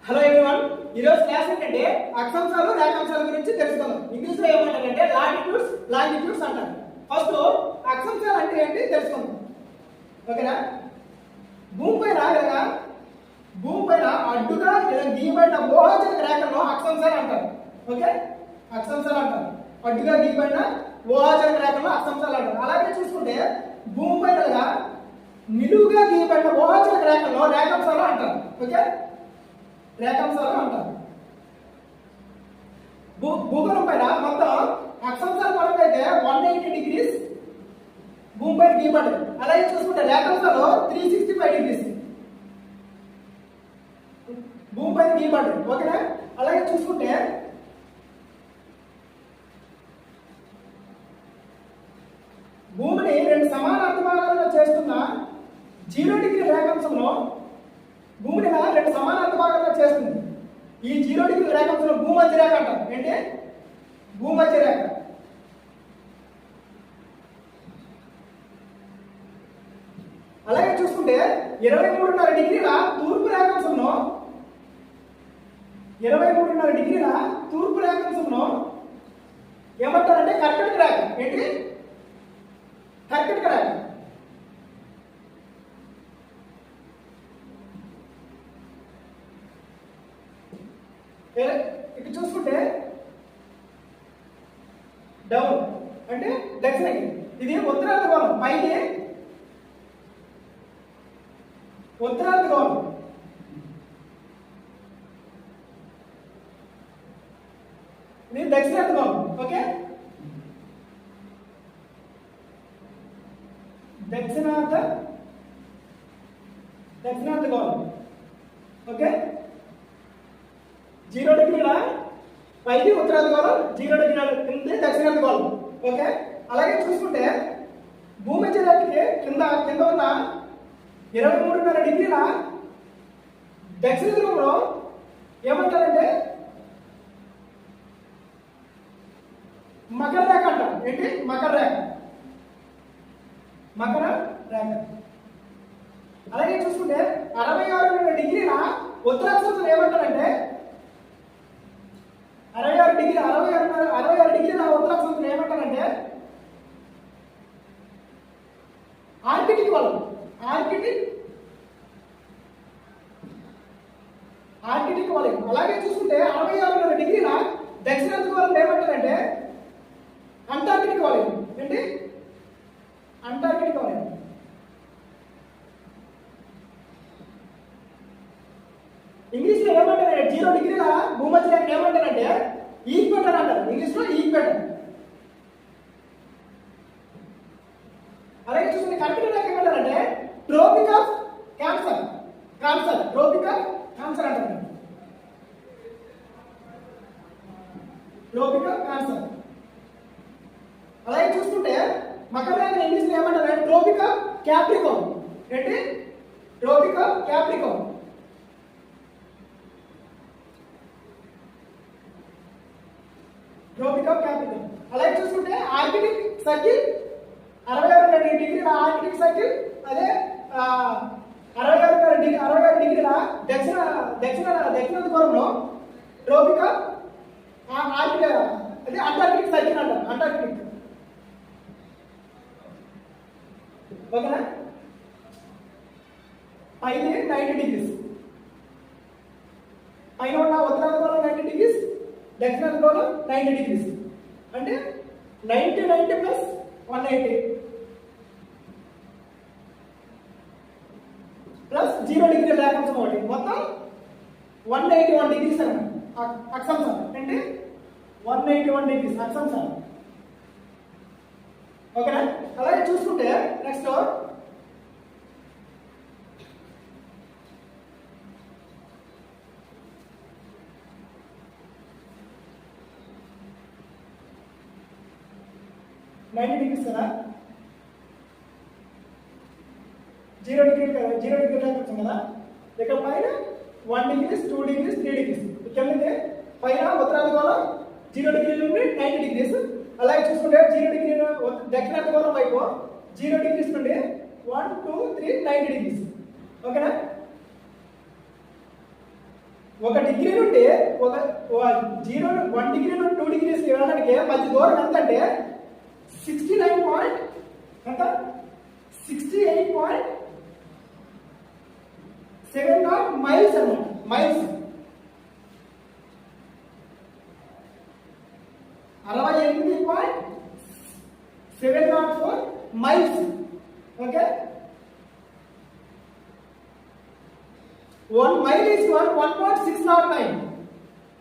Hello everyone, ఈ రోజు class ఏంటంటే అక్షాంశాలు రేఖాంశాల గురించి తెలుసుకుందాం. ఇంగ్లీష్ లో ఏమంటారంటే లాటిట్యూడ్స్ లాంగిట్యూడ్స్ అంటారు. ఫస్ట్ అక్షాంశాలు అంటే ఏంటి తెలుసుకుందాం. ఓకేనా? భూమిపైన అడ్డుగా ఇలా గీయబడిన ఊహాజన రేఖలను అక్షాంశాలు అంటారు. ఓకే, అక్షాంశాలు అంటారు. అడ్డుగా గీయబడిన ఊహాజన రేఖలను అక్షాంశాలు అంటారు. అలాగే చూసుకుంటే భూమిపైన నిలువుగా గీయబడిన ఊహాజన రేఖలను రేఖాంశాలు అంటారు. ఓకే, రేఖాంశాలు అంటారు. భూగోళం పైన మొత్తం అక్షాంశాల పరంగా అయితే 180 డిగ్రీస్ భూమిపైన గీయబడ్డాయి. అలాగే చూసుకుంటే రేఖాంశాలు 365 డిగ్రీస్ భూమిపైన గీయబడ్డాయి. ఓకేనా? అలాగే చూసుకుంటే భూమిని 2 సమాన అర్ధభాగాలుగా చేస్తున్న 0 డిగ్రీ రేఖాంశంలో భూమిని 2 సమాన అర్ధభాగాలుగా చేస్తుంది. ఈ 0 డిగ్రీ రేఖాంశంలో భూమధ్య రేఖ అంటారు. ఏంటి? భూమధ్య రేఖ. అలాగే చూసుకుంటే 23.5 డిగ్రీల తూర్పు రేఖాంశంలో 23.5 డిగ్రీల తూర్పు రేఖాంశంలో ఏమంటారంటే కర్కటక రేఖ. ఏంటి? కర్కటక రేఖ. ఇక్కడ చూసుకుంటే డౌన్ అంటే దక్షిణకి, ఇది ఉత్తరార్ధగోళం. పైకి ఉత్తరార్ధగోళం, ఇది దక్షిణార్ధగోళం. ఓకే, దక్షిణార్ధగోళం. ఓకే, 0 డిగ్రీల పైకి ఉత్తరార్ధగోళం, 0 డిగ్రీల కింద దక్షిణార్ధగోళం. ఓకే, అలాగే చూసుకుంటే భూమధ్య రేఖకి కింద ఉన్న 23.5 డిగ్రీల దక్షిణ ధ్రువంలో ఏమంటారంటే మకర రేఖ అంటారు. ఏంటి? మకర రేఖ. మకర రేఖ. అలాగే చూసుకుంటే 66 డిగ్రీల ఉత్తరాక్షంలో ఏమంటారంటే 66 డిగ్రీల ఉత్తరాక్షంలో ఏమంటారంటే ఆర్కిటిక్ వలయం. ఆర్కిటిక్ వలయం. అలాగే చూసుకుంటే 66 డిగ్రీల దక్షిణార్ధగోళం ఏమంటారంటే అంటార్కిటిక్ వలయం. ఏంటి? అంటార్కిటిక్ వలయం. ఇంగ్లీష్ లో ఏమంటారంటే 0 డిగ్రీల భూమధ్య రేఖ ఏమంటారంటే ఈక్వేటర్ అంటారు. ఇంగ్లీష్ లో ఈక్వేటర్. అలాగే చూసుకుంటే కర్కటక రేఖ ఏమంటారంటే Tropic of Cancer. Tropic of Cancer అంటారు. Tropic of Cancer. అలాగే చూసుకుంటే మకర రేఖ ఇంగ్లీష్ లో ఏమంటారంటే ట్రోపిక్ ఆఫ్ క్యాప్రికాన్. ఏంటి? Tropic of Capricorn. Tropic of Capricorn. అలాగే చూసుకుంటే ఆర్కిటిక్ సర్కిల్ 66 డిగ్రీల ఆర్కిటిక్ సర్కిల్, అదే 66 డిగ్రీల దక్షిణార్ధగోళంలో ట్రోపిక్ ఆఫ్ అదే అంటార్కిటిక్ సర్కిల్ అంటారు. అంటార్కిటిక్. ఓకేనా? పైన 90 డిగ్రీస్, పైన ఉన్న ఉత్తరార్ధగోళం 90 డిగ్రీస్, దక్షిణార్ధగోళం 90 డిగ్రీస్. అంటే 90 ప్లస్ 180 ప్లస్ 0 డిగ్రీ రేఖాంశం ఒకటి, మొత్తం 181 డిగ్రీస్ అన్నమాట అక్షాంశం. అంటే 181 డిగ్రీస్ అక్షాంశం. ఓకేనా? అలాగే చూసుకుంటే నెక్స్ట్ 90 డిగ్రీస్ కదా, 0 డిగ్రీ రేఖాంశం కదా. ఇక్కడ పైన 1 డిగ్రీస్, 2 డిగ్రీస్, 3 డిగ్రీస్. కిందకి పైన ఉత్తరార్ధగోళం 0 డిగ్రీ నుండి 90 డిగ్రీస్. అలాగే చూసుకుంటే 0 డిగ్రీ దక్షిణార్ధగోళం వైపు 0 డిగ్రీస్ నుండి 1, 2, 3 90 డిగ్రీస్. ఓకేనా? ఒక డిగ్రీ నుండి ఒక 1 డిగ్రీ నుండి 2 డిగ్రీస్ వెళ్ళడానికి మధ్య దూరం ఎంత అంటే 69 ఎంత 68.70 మైల్స్ అన్నమాట. Miles 68.704 miles. Okay, 1 mile is 1.609.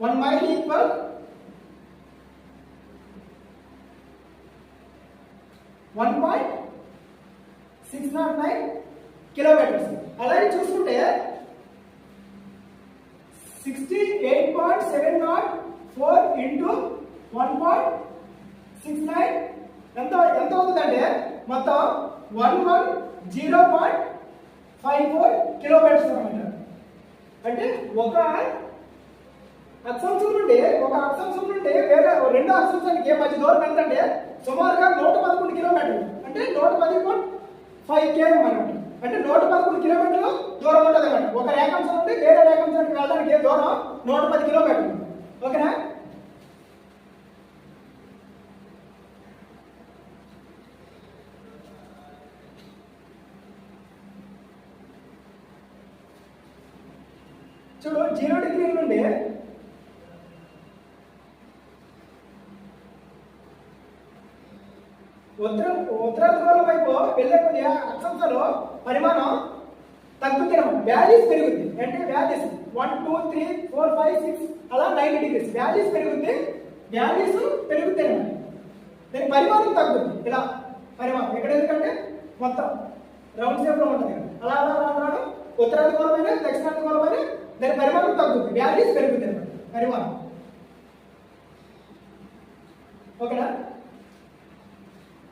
1 mile equal 1.609 kilometres. అలాగే చూసుకుంటే 68.704 ఇంటూ 1.69 ఎంత అవుతుందంటే మొత్తం 110.54 కిలోమీటర్స్ అన్నమాట. అంటే ఒక అక్షాంశం నుండి వేరే రెండో అక్షాంశానికి మధ్య దూరం ఎంత అంటే సుమారుగా 111 కిలోమీటర్లు. అంటే 110.5 km అన్నమాట. అంటే 111 కిలోమీటర్లు దూరం ఉంటుంది అన్నమాట. ఒక రేఖాంశం నుండి వేరే రేఖాంశానికి వెళ్ళడానికి దూరం 110 కిలోమీటర్లు. ఓకేనా? చూడు, 0 డిగ్రీ నుండి ఉత్తర ధ్రువం వైపు వెళ్ళే కొద్దిగా అక్షాంశాలు పరిమాణం తగ్గుతున్న వ్యాలీస్ పెరుగుద్ది. అంటే వ్యాలీస్ 1 2 3 4 5 6 అలా 90 డిగ్రీస్ వ్యాలీస్ పెరుగుద్ది. వ్యాలీస్ పెరుగుతాయి, దాని పరిమాణం తగ్గుద్ది. ఇలా పరిమాణం ఇక్కడ ఎందుకంటే మొత్తం రౌండ్ షేప్ లో ఉంటుంది. అలా అలా అలా ఉత్తర ధ్రువమైన దక్షిణ ధ్రువమైన దాని పరిమాణం తగ్గుద్ది, వ్యాలీస్ పెరుగుతాయి అన్నమాట పరిమాణం. ఓకేనా?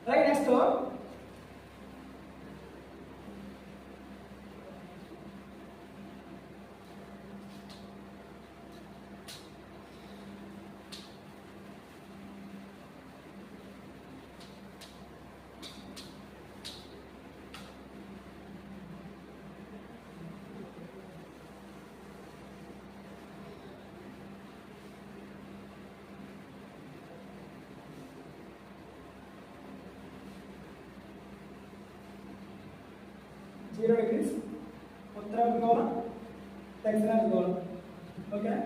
రైట్, నెక్స్ట్ జీరో డిగ్రీస్ ఉత్తర ధ్రువం దక్షిణ ధ్రువం. ఓకేనా?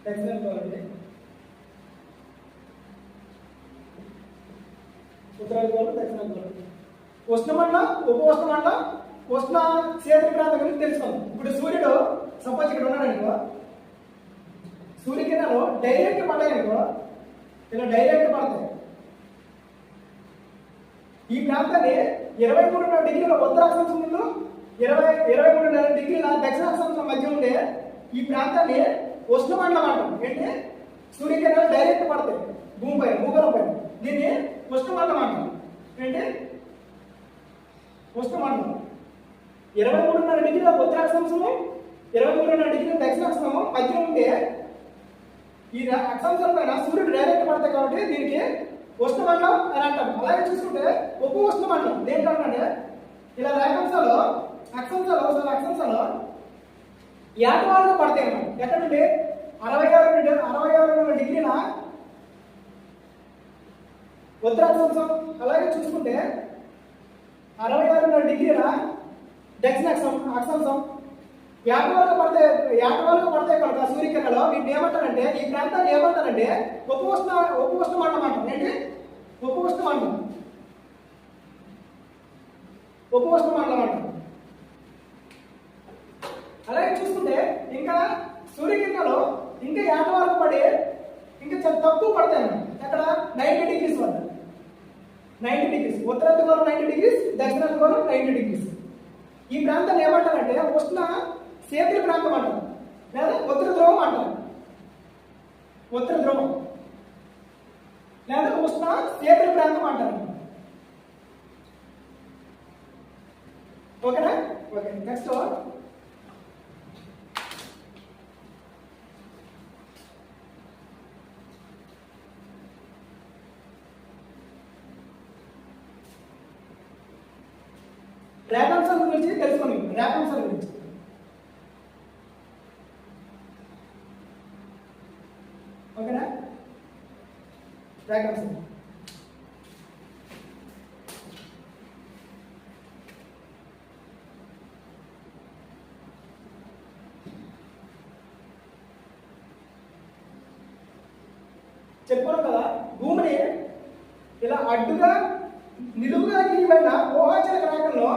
దక్షిణ ధ్రువం అండి. ఉత్తర ధ్రువం దక్షిణ ధ్రువం. ఉష్ణమండలం ఉపఉష్ణమండలం ఉష్ణ క్షేత్ర ప్రాంతం గురించి తెలుసుకుందాం. ఇప్పుడు సూర్యుడు సపోజ్ ఇక్కడ ఉన్నాడు అనుకో, సూర్యకిరణాలు డైరెక్ట్ పడ్డాయి అనుకో, ఇలా డైరెక్ట్ పడతాయి. ఈ ప్రాంతాన్ని 23.5 డిగ్రీల ఉత్తర అక్షాంశం ముందు 23.5 డిగ్రీల దక్షిణ అక్షాంశం మధ్య ఉండే ఈ ప్రాంతాన్ని ఉష్ణమండలం అంటాం. ఏంటి? సూర్యకిరణాలు డైరెక్ట్ పడతాయి భూమిపై, భూగోళం పైన. దీన్ని ఉష్ణమండలం అంటాం. ఏంటి? ఉష్ణమండలం. 23.5 డిగ్రీల ఉత్తర అక్షాంశము 23.5 డిగ్రీల దక్షిణ అక్షాంశము మధ్య ఉంటే ఈ అక్షాంశం పైన సూర్యుడు డైరెక్ట్ పడతాయి కాబట్టి దీనికి ఉష్ణమండలం అని అంటాం. అలాగే చూసుకుంటే ఉప ఉష్ణమండలం దేంటంటే ఇలా రేఖాంశాలు అక్షాంశాలు ఏటవాలుగా పడతాయి అన్నమాట. ఎక్కడంటే 66 డిగ్రీల ఉత్తర అక్షాంశం, అలాగే చూసుకుంటే 66 డిగ్రీల దక్షిణ అక్షాంశం ఏటవాలుగా పడతాయి కనుక సూర్యకిరణాలు వీటిని ఏమంటారంటే, ఈ ప్రాంతాన్ని ఏమంటారంటే ఉప ఉష్ణమండలం అంటాం. ఏంటి? ఉప ఉష్ణమండలం అంటాం. అలాగే చూసుకుంటే ఇంకా సూర్యకిరణాలు ఇంకా ఏటవాలుగా పడి ఇంకా చాలా తక్కువ పడతాయి అన్నమాట. అక్కడ 90 డిగ్రీస్ వద్ద 90 డిగ్రీస్ ఉత్తర ధ్రువం 90 డిగ్రీస్ దక్షిణ ధ్రువం 90 డిగ్రీస్. ఈ ప్రాంతాన్ని ఏమంటారంటే ఉష్ణ క్షేత్ర ప్రాంతం అంటారు, లేదా ఉత్తర ధ్రువం అంటారు. ఉత్తర ధ్రువం లేదా ఉష్ణ క్షేత్ర ప్రాంతం అంటారు. ఓకేనా? ఓకే, నెక్స్ట్ రేఖాంశాల గురించి తెలుసుకోండి. రేఖాంశాల గురించి ఓకేనా? రేఖాంశం చెప్పాను కదా, భూమిని ఇలా అడ్డుగా నిలువుగా గీయబడిన ఊహాచలక రేఖల్లో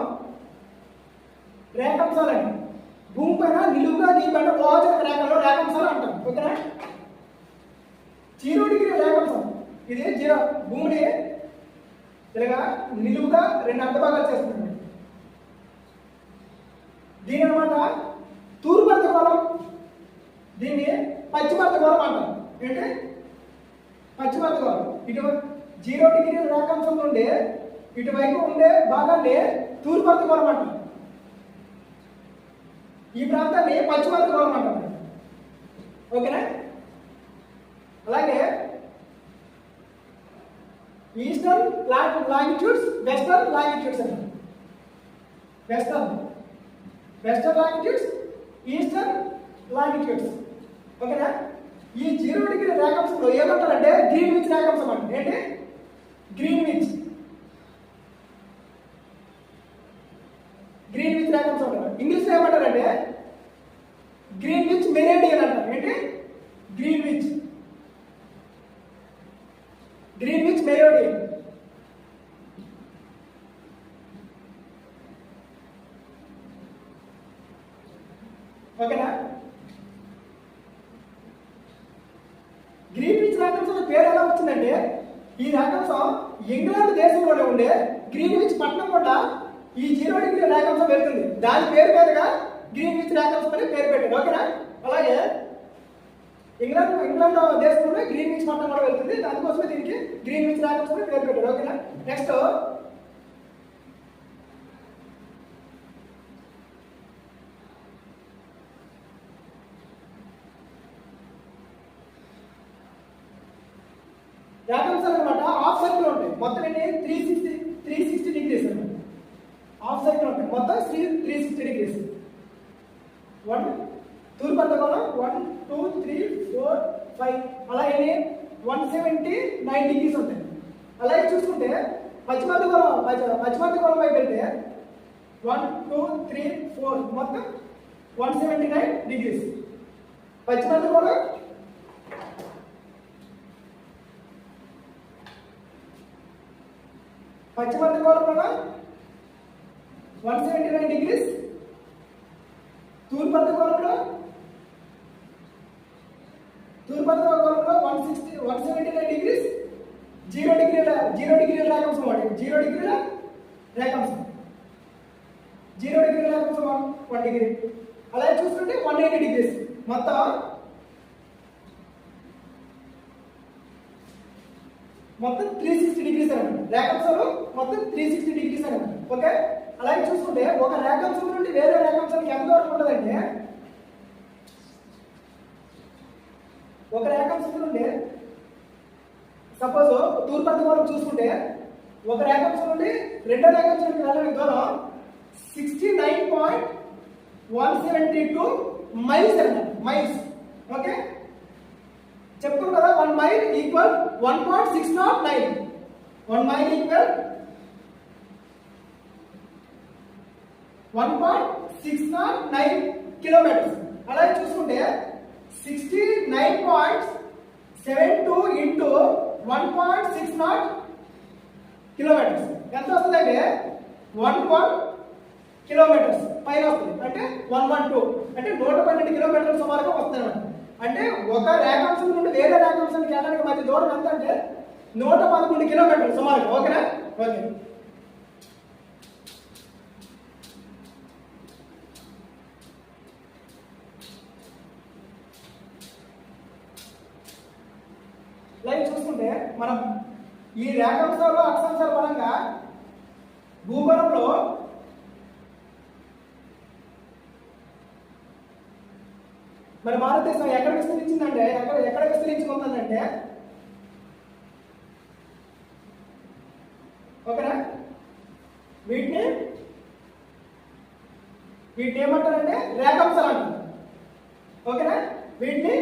రేఖాంశాలండి. భూమి పైన నిలువుగా గీయబడిన ఊహాచలక రేఖల్లో రేఖాంశాలు అంటాం. ఓకేనా? 0 డిగ్రీ రేఖాంశం ఇది భూమిని ఇలాగా నిలువుగా 2 అర్ధ భాగాలు చేస్తుంది. దీని అనమాట తూర్పు అర్ధగోళం, దీన్ని పశ్చిమ అర్ధగోళం అంటాం. ఏంటి? పశ్చిమ అర్ధగోళం. ఇటువంటి 0 డిగ్రీ రేఖాంశం నుండి ఇటువైపు ఉండే భాగాన్ని తూర్పు అర్ధగోళం అంటాం. ఈ ప్రాంతాన్ని పశ్చిమ అర్ధగోళం అంటాం. ఓకేనా? అలాగే ఈస్టర్న్ లాంగిట్యూడ్స్, వెస్టర్న్ లాంగిట్యూడ్స్ అంటారు. Western longitudes, eastern longitudes. ఓకేనా? ఈ 0 డిగ్రీ రేఖాంశంలో ఏమంటారంటే గ్రీన్విచ్ రేఖాంశం అంటే ఏంటి? గ్రీన్విచ్ రేఖాంశం అంటారు. ఇంగ్లీష్ లో ఏమంటారంటే గ్రీన్విచ్ మెరిడియన్ అంటారు. ఏంటి? Greenwich meridian. ఓకేనా? గ్రీన్విచ్ రేఖాంశం పేరు ఎలా వచ్చిందంటే ఈ రేఖాంశం ఇంగ్లాండ్ దేశంలోనే ఉండే గ్రీన్విచ్ పట్టణం కూడా ఈ 0 డిగ్రీ రేఖాంశం వెళ్తుంది. దాని పేరు మీదుగా గ్రీన్విచ్ రేఖాంశం అని పేరు పెట్టారు. ఓకేనా? అలాగే ఇంగ్లాండ్ దేశంలో గ్రీన్విచ్ పట్టణం కూడా వెళ్తుంది. దానికోసమే దీనికి గ్రీన్విచ్ రేఖాంశం అని పేరు పెట్టారు. ఓకేనా? నెక్స్ట్ రేఖాంశాలు అనమాట హాఫ్ సర్కిల్ ఉంటాయి. మొత్తం ఏంటి? 360 డిగ్రీస్ అనమాట. హాఫ్ సర్కిల్ ఉంటాయి. మొత్తం 360 డిగ్రీస్. 1 తూర్పు అర్ధగోళం 1 2 3 4 5 అలాగే 179 డిగ్రీస్ ఉంటాయి. అలాగే చూసుకుంటే పశ్చిమ అర్ధగోళం వైపు వెళ్తే 1 2 3 4 మొత్తం 179 డిగ్రీస్. పశ్చిమ అర్ధగోళంలో 179 డిగ్రీస్. తూర్పు అర్ధగోళంలో 179 డిగ్రీస్. 0 డిగ్రీల రేఖాంశం వాడి 0 డిగ్రీల రేఖాంశం 1 డిగ్రీ. అలాగే చూసుకుంటే 180 డిగ్రీస్. మొత్తం 360 డిగ్రీస్ అనమాట. రేఖాంశాలు మొత్తం 360 డిగ్రీస్ అనమాట. ఓకే? అలాగే చూసుకుంటే ఒక రేఖాంశం నుండి వేరే రేఖాంశానికి ఎంత దూరం ఉంటుందంటే ఒక రేఖాంశం నుండి సపోజ్ తూర్పు అర్ధగోళం చూసుకుంటే ఒక రేఖాంశం నుండి రెండో రేఖాంశానికి వెళ్ళడానికి దూరం 69.172 మైల్స్ అన్నమాట. మైల్స్. ఓకే? చెప్పుకున్నాం కదా 1 mile equal 1.609. 1 mile equal 1.609 kilometres. అలాగే చూసుకుంటే 69.72 ఇంటూ 1.60 కిలోమీటర్స్ ఎంత వస్తుందంటే 11 కిలోమీటర్స్ పైన వస్తుంది. అంటే 112 అంటే 112 కిలోమీటర్ల సుమారుగా వస్తుంది అన్నమాట. అంటే ఒక రేఖాంశం నుండి వేరే రేఖాంశానికి వెళ్ళడానికి మధ్య దూరం ఎంత అంటే 111 కిలోమీటర్లు సుమారుగా. ఓకేనా? ఓకే. లైక్ చూసుకుంటే మనం ఈ రేఖాంశాలు అక్షాంశాల పరంగా భూగోళంలో మన భారతదేశం ఎక్కడ విస్తరించిందంటే ఎక్కడ విస్తరించుకుంటుందంటే ఓకేనా వీటిని వీటిని ఏమంటారంటే రేఖాంశాలు అంటారు. ఓకేనా? వీటిని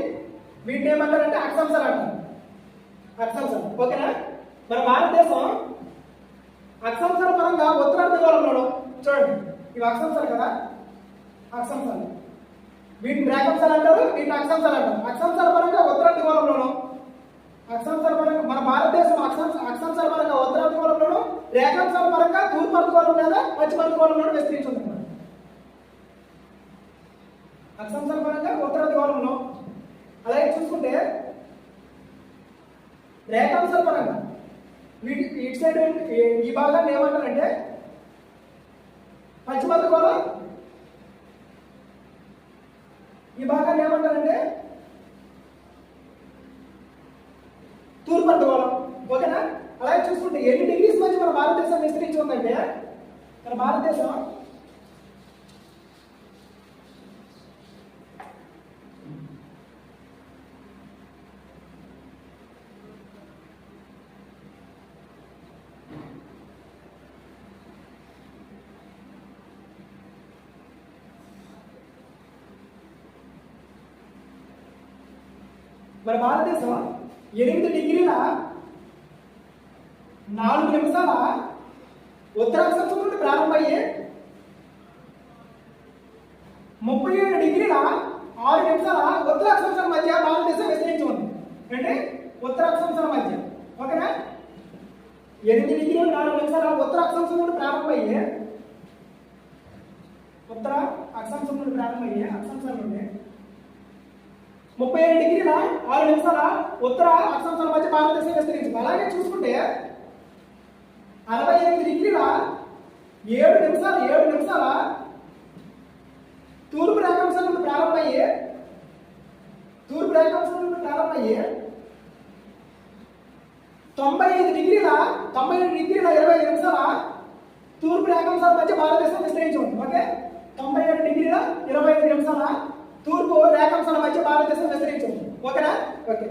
ఏమంటారంటే అక్షాంశాలు అంటారు. అక్షాంశాలు. ఓకేనా? మన భారతదేశం అక్షాంశాల పరంగా ఉత్తరార్ధగోళంలో చూడండి, ఇవి అక్షాంశాలు కదా, అక్షాంశాలు. వీటిని రేఖాంశాలు అంటారు, వీటిని అక్షాంశాలు అంటారు. అక్షాంశాల పరంగా ఉత్తరార్ధగోళంలోను, అక్షాంశాల పరంగా మన భారతదేశం అక్షాంశాల పరంగా ఉత్తరార్ధగోళంలోను, రేఖాంశాల పరంగా తూర్పు అర్ధగోళం లేదా పశ్చిమ అర్ధగోళంలోను విస్తరించి ఉంది. అక్షాంశాల పరంగా ఉత్తరార్ధగోళంలో. అలాగే చూసుకుంటే రేఖాంశాల పరంగా ఇటు సైడ్ ఈ భాగాన్ని ఏమంటారంటే పశ్చిమ అర్ధగోళం, ఈ భాగాన్ని ఏమంటారంటే తూర్పు అర్ధగోళం. ఓకేనా? అలాగే చూసుకుంటే ఎన్ని డిగ్రీస్ మధ్య మన భారతదేశం విస్తరించి ఉందంటే, మన భారతదేశం మన భారతదేశం 8 డిగ్రీల 4 నిమిషాల ఉత్తరాక్షాంశం నుండి ప్రారంభమయ్యి 37 డిగ్రీల 6 నిమిషాల ఉత్తరాక్షాంశాల మధ్య భారతదేశం విస్తరించి ఉంది. అంటే ఉత్తరాక్షాంశాల మధ్య. ఓకేనా? 8 డిగ్రీల 4 నిమిషాల ఉత్తరాక్షాంశం నుండి ప్రారంభమయ్యి అక్షాంశాల నుండి 37 డిగ్రీల 6 నిమిషాల ఉత్తర అక్షాంశాల మధ్య భారతదేశం విస్తరించింది. అలాగే చూసుకుంటే 68 డిగ్రీల 7 నిమిషాల తూర్పు రేఖాంశం నుండి ప్రారంభమయ్యి 95 డిగ్రీల 25 నిమిషాల తూర్పు రేఖాంశాల మధ్య భారతదేశం విస్తరించి ఉంది. ఓకే? 97 డిగ్రీల 25 నిమిషాల తూర్పు రేఖాంశాల మధ్య భారతదేశం విస్తరించి ఉంది. ఓకేనా? ఓకే.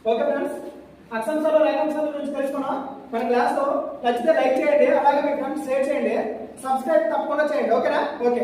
ఓకే ఫ్రెండ్స్, అక్షాంశాలు రేఖాంశాల గురించి తెలుసుకున్నాం. మన క్లాస్ లో నచ్చితే లైక్ చేయండి, అలాగే మీ ఫ్రెండ్స్ షేర్ చేయండి, సబ్స్క్రైబ్ తప్పకుండా చేయండి. ఓకేనా? ఓకే.